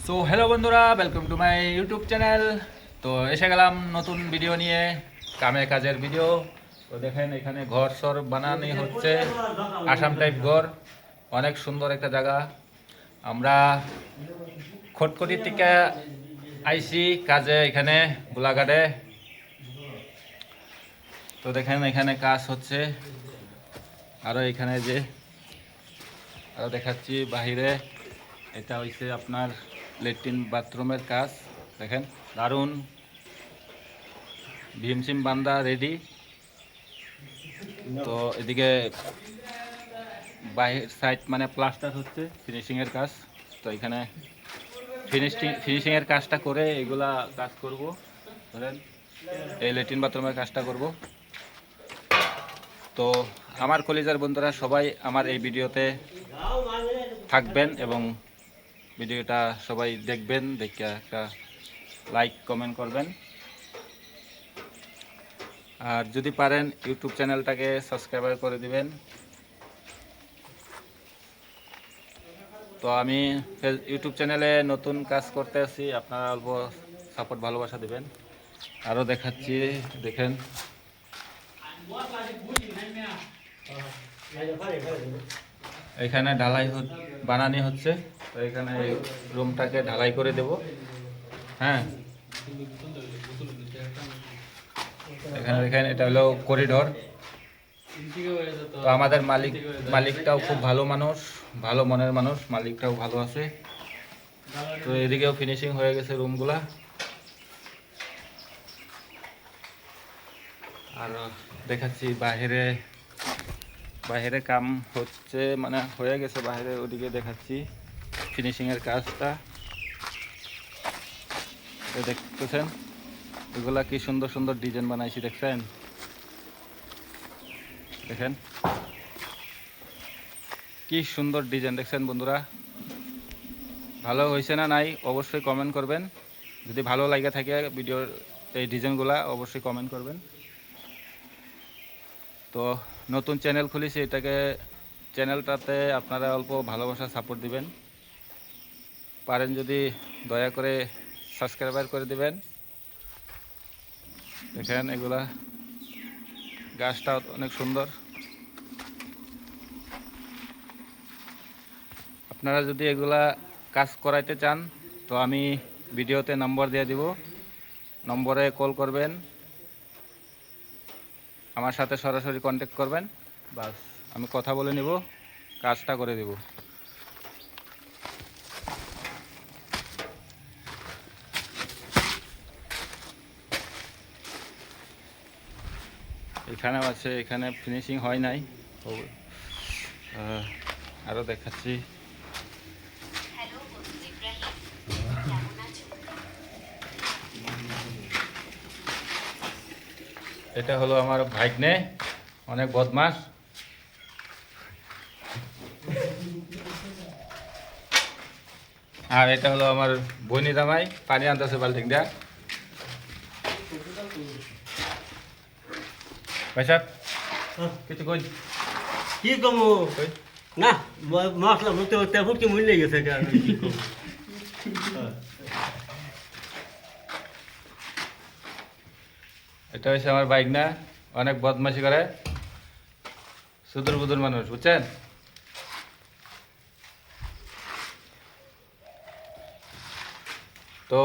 So hello বন্ধুরা, welcome to my YouTube channel. তো এসে গেলাম নতুন ভিডিও নিয়ে, কাজের ভিডিও। তো দেখেন এখানে ঘর সর বানানো হচ্ছে, আসাম টাইপ ঘর। অনেক সুন্দর একটা জায়গা। আমরা খটখটি থেকে আইসি কাজে এখানে গোলাঘাটে। তো দেখেন এখানে কাজ হচ্ছে, আরও এখানে যে আরও দেখাচ্ছি বাহিরে। এটা হইছে আপনার ল্যাট্রিন বাথরুমের কাজ। দেখেন দারুণ, ভীমসিম বান্দা রেডি। তো এদিকে বাহির সাইড মানে প্লাস্টার হচ্ছে, ফিনিশিংয়ের কাজ। তো এখানে ফিনিশিংয়ের কাজটা করে এগুলা কাজ করব। ধরেন এই ল্যাট্রিন বাথরুমের কাজটা করব। তো আমার কলিজার বন্ধুরা সবাই আমার এই ভিডিওতে থাকবেন এবং ভিডিওটা সবাই দেখবেন, দেখে একটা লাইক কমেন্ট করবেন। আর যদি পারেন ইউটিউব চ্যানেলটাকে সাবস্ক্রাইব করে দিবেন। তো আমি ইউটিউব চ্যানেলে নতুন কাজ করতে আছি, আপনারা অল্প সাপোর্ট ভালোবাসা দিবেন। আরও দেখাচ্ছি, দেখেন এখানে ঢালাই বানানি হচ্ছে। তো এখানে রুমটাকে ঢালাই করে দেব। হ্যাঁ, এখানে দেখেন এটা হলো করিডোর। তো আমাদের মালিকটাও খুব ভালো মানুষ, ভালো মনের মানুষ, মালিকটাও ভালো আছে। তো এদিকেও ফিনিশিং হয়ে গেছে রুমগুলা। আর দেখাচ্ছি বাইরে কাম হচ্ছে, মানে হয়ে গেছে বাইরে। ওদিকে দেখাচ্ছি ফিনিশিংয়ের কাজটা। দেখতেছেন এগুলা কি সুন্দর সুন্দর ডিজাইন বানাইছি, দেখছেন? দেখেন কি সুন্দর ডিজাইন, দেখছেন বন্ধুরা? ভালো হয়েছে না নাই অবশ্যই কমেন্ট করবেন। যদি ভালো লাগে থাকে ভিডিওর এই ডিজাইনগুলা অবশ্যই কমেন্ট করবেন। তো নতুন চ্যানেল খুলেছি, চ্যানেলটাতে আপনারা অল্প ভালোবাসা সাপোর্ট দিবেন। পারেন যদি দয়া করে সাবস্ক্রাইবার করে দিবেন। দেখেন এগুলা গাছটা অনেক সুন্দর। আপনারা যদি এগুলা কাজ করাইতে চান তো আমি ভিডিওতে নম্বর দিয়ে দিব, নম্বরে কল করবেন, আমার সাথে সরাসরি কন্ট্যাক্ট করবেন। বাস আমি কথা বলে নিব, কাজটা করে দেব। এখানেও আছে, এখানে ফিনিশিং হয় নাই। আরও দেখাচ্ছি। এটা হলো আমার ভাগ্নে, অনেক বদমাস। আর এটা হলো আমার বনি জামাই, পানি আনতেছে বাল্টিং দিয়া। ভাই সাহেব কিছু কই? কি কমু না, মশলা ভুটতে ভুটতে ফুটকি মূল্য গেছে। এটা হচ্ছে আমার বাইক না, অনেক বদমাশি করে, সুদূর বুদুর মানুষ, বুঝছেন? তো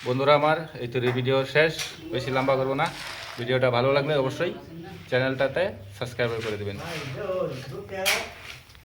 বন্ধুরা আমার এই তো ভিডিও শেষ, বেশি লম্বা করবো না। ভিডিওটা ভালো লাগলে অবশ্যই চ্যানেলটাতে সাবস্ক্রাইব করে দেবেন।